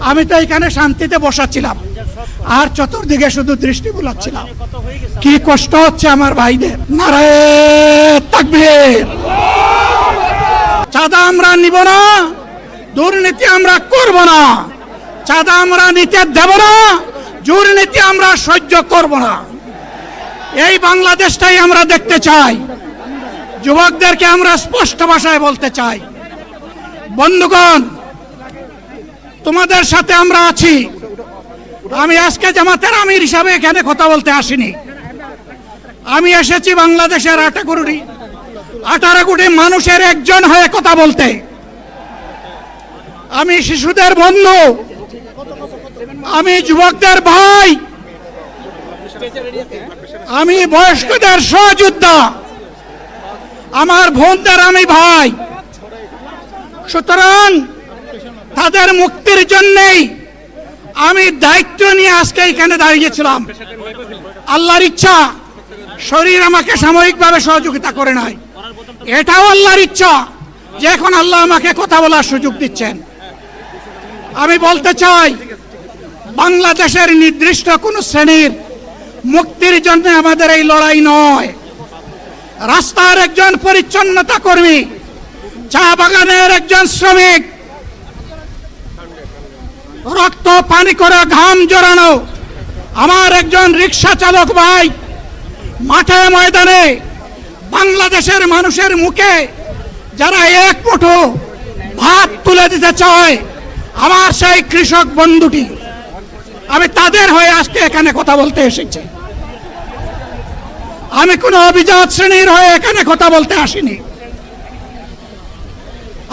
আমি তো এখানে শান্তিতে বসাচ্ছিলাম, আর চতুর্দিকে শুধু দৃষ্টি বুলাচ্ছিলাম। কি কষ্ট হচ্ছে আমার ভাইদের। নারায়ে তাকবীর। চাঁদা আমরা নিব না, দুর্নীতি আমরা করব না। চাঁদা আমরা নিতে দেব না, দুর্নীতি আমরা সহ্য করব না। এই বাংলাদেশটাই আমরা দেখতে চাই। যুবকদেরকে আমরা স্পষ্ট ভাষায় বলতে চাই, বন্ধুগণ, তোমাদের সাথে আমরা আছি। আমি আজকে জামাতের আমির হিসাবে এখানে কথা বলতে আসিনি। আমি এসেছি বাংলাদেশের 18 কোটি মানুষের একজন হয়ে কথা বলতে। আমি শিশুদের বন্ধু, আমি যুবকদের ভাই, আমি বয়স্কদের সহযোদ্ধা, আমার বোনদের আমি ভাই। সুতরাং তাদের মুক্তির জন্যই আমি দায়িত্ব নিয়ে আজকে এখানে দাঁড়িয়েছিলাম। আল্লাহর ইচ্ছা, শরীর আমাকে সাময়িকভাবে সহযোগিতা করে নাই। এটাও আল্লাহর ইচ্ছা যে এখন আল্লাহ আমাকে কথা বলার সুযোগ দিচ্ছেন। আমি বলতে চাই, বাংলাদেশের নির্দিষ্ট কোন শ্রেণীর মুক্তির জন্য আমাদের এই লড়াই নয়। রাস্তার একজন পরিচ্ছন্নতা কর্মী, চা বাগানের একজন শ্রমিক, রক্ত পানি করে ঘাম জড়ানো আমার একজন রিক্সা চালক ভাই মাঠে ময়দানে বাংলাদেশের মানুষের মুখে যারা এক মুঠো ভাত তুলে দিতে চায়, আমার সেই কৃষক বন্ধুটি, আমি তাদের হয়ে আজকে এখানে কথা বলতে এসেছি। আমি কোনো অভিজাত শ্রেণীর হয়ে এখানে কথা বলতে আসিনি।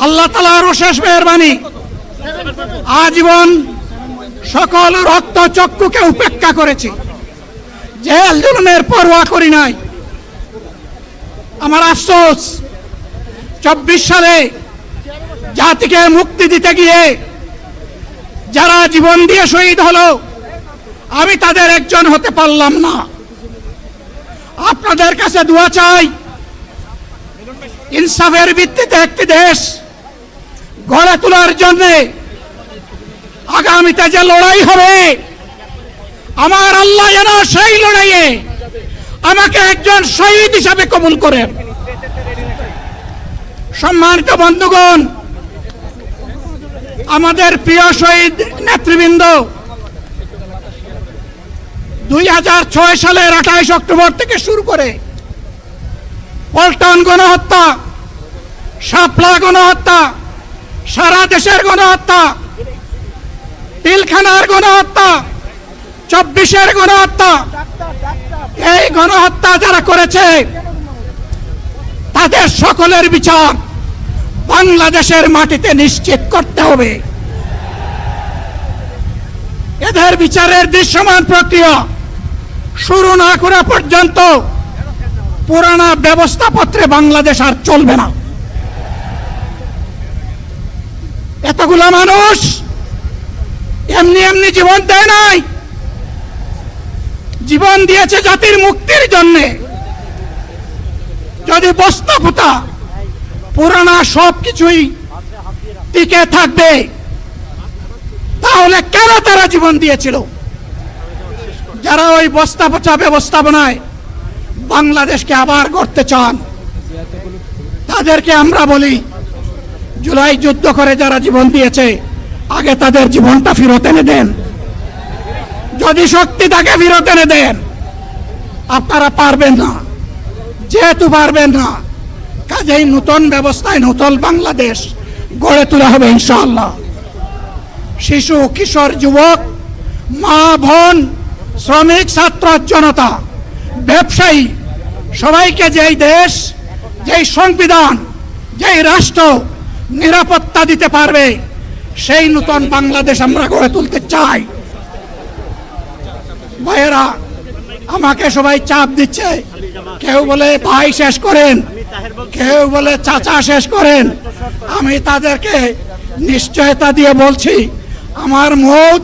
আল্লাহ তাআলার অশেষ মেহেরবানি, আজীবন সকল রক্ত চক্ষুকে উপেক্ষা করেছি, জেল জুলুমের পরোয়া করি নাই। আমার আফসোস, 24 সালে জাতিকে মুক্তি দিতে গিয়ে যারা জীবন দিয়ে শহীদ হলো, আমি তাদের একজন হতে পারলাম না। আপনাদের কাছে দোয়া চাই, ইনসাফের ভিত্তিতে একটি দেশ গড়ে তোলার জন্য আগামীতে যে লড়াই হবে, আমার আল্লাহ যেন সেই লড়াইয়ে আমাকে একজন শহীদ হিসাবে কবুল করেন। সম্মানিত বন্ধুগণ, আমাদের প্রিয় শহীদ নেতৃবৃন্দ 2006 সালের 28 অক্টোবর থেকে শুরু করে পল্টন গণহত্যা, শাপলা গণহত্যা, সারা দেশের গণহত্যা, পিলখানার গণহত্যা, 24-এর গণহত্যা, এই গণহত্যা যারা করেছে তাদের সকলের বিচার বাংলাদেশের মাটিতে নিশ্চিত করতে হবে। এদের বিচারের দৃশ্যমান প্রক্রিয়া শুরু না করা পর্যন্ত পুরানা ব্যবস্থাপত্রে বাংলাদেশ আর চলবে না। এতগুলো মানুষ এমনি এমনি জীবন দেয় নাই, জীবন দিয়েছে জাতির মুক্তির জন্য। যদি বস্তাপোতা পুরানা সবকিছুই টিকে থাকবে, তাহলে কেন তারা জীবন দিয়েছিল? যারা ওই বস্তাপচা ব্যবস্থাপনায় বাংলাদেশকে আবার গড়তে চান, তাদেরকে আমরা বলি, জুলাই যুদ্ধ করে যারা জীবন দিয়েছে, আগে তাদের জীবনটা ফেরত এনে দেন। যদি শক্তি থাকে ফেরত এনে দেন। আপনারা পারবেন না, যেহেতু পারবেন না, কাজেই নতুন ব্যবস্থায় নতুন বাংলাদেশ গড়ে তোলা হবে ইনশাআল্লাহ। শিশু, কিশোর, যুবক, মা, বোন, শ্রমিক, ছাত্র, জনতা, ব্যবসায়ী, সবাইকে যেই দেশ, যেই সংবিধান, যেই রাষ্ট্র নিরাপত্তা দিতে পারবে, সেই নতুন বাংলাদেশ আমরা গড়ে তুলতে চাই। ভাইয়েরা, আমাকে সবাই চাপ দিচ্ছে, কেউ বলে ভাই শেষ করেন, কেউ বলে চাচা শেষ করেন। আমি তাদেরকে নিশ্চয়তা দিয়ে বলছি, আমার মওত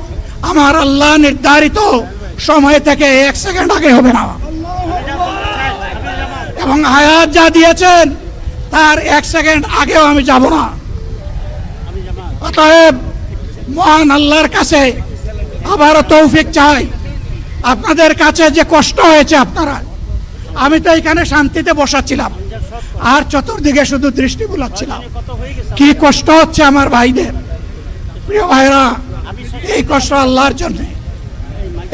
আমার আল্লাহ নির্ধারিত সময় থেকে 1 সেকেন্ড আগে হবে না, এবং হায়াত যা দিয়েছেন তার 1 সেকেন্ড আগেও আমি যাব না। অতএব মহান আল্লাহর কাছে আবারও তৌফিক চাই। আপনাদের কাছে যে কষ্ট হয়েছে আপনারা, আমি তো এখানে শান্তিতে বসাছিলাম আর চতুর্দিকে শুধু দৃষ্টি বুলাচ্ছিলাম, কি কষ্ট হচ্ছে আমার ভাইদের। প্রিয় ভাইরা, এই কষ্ট আল্লাহর জন্য।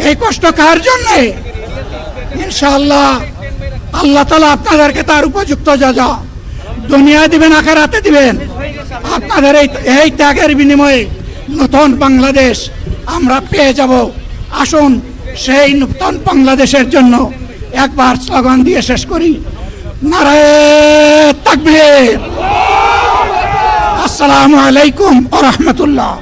এই কষ্ট কার জন্য? ইনশাআল্লাহ আল্লাহ তাআলা আপনাদেরকে তার উপযুক্ত যা দুনিয়ায় দিবেন, আখিরাতে দিবেন। আপনাদের এই ত্যাগের বিনিময়ে নতুন বাংলাদেশ আমরা পেয়ে যাব। আসুন সেই নতুন বাংলাদেশের জন্য একবার স্লোগান দিয়ে শেষ করি, নারায়ে তাকবীর। আসসালামু আলাইকুম ওয়া রাহমাতুল্লাহ।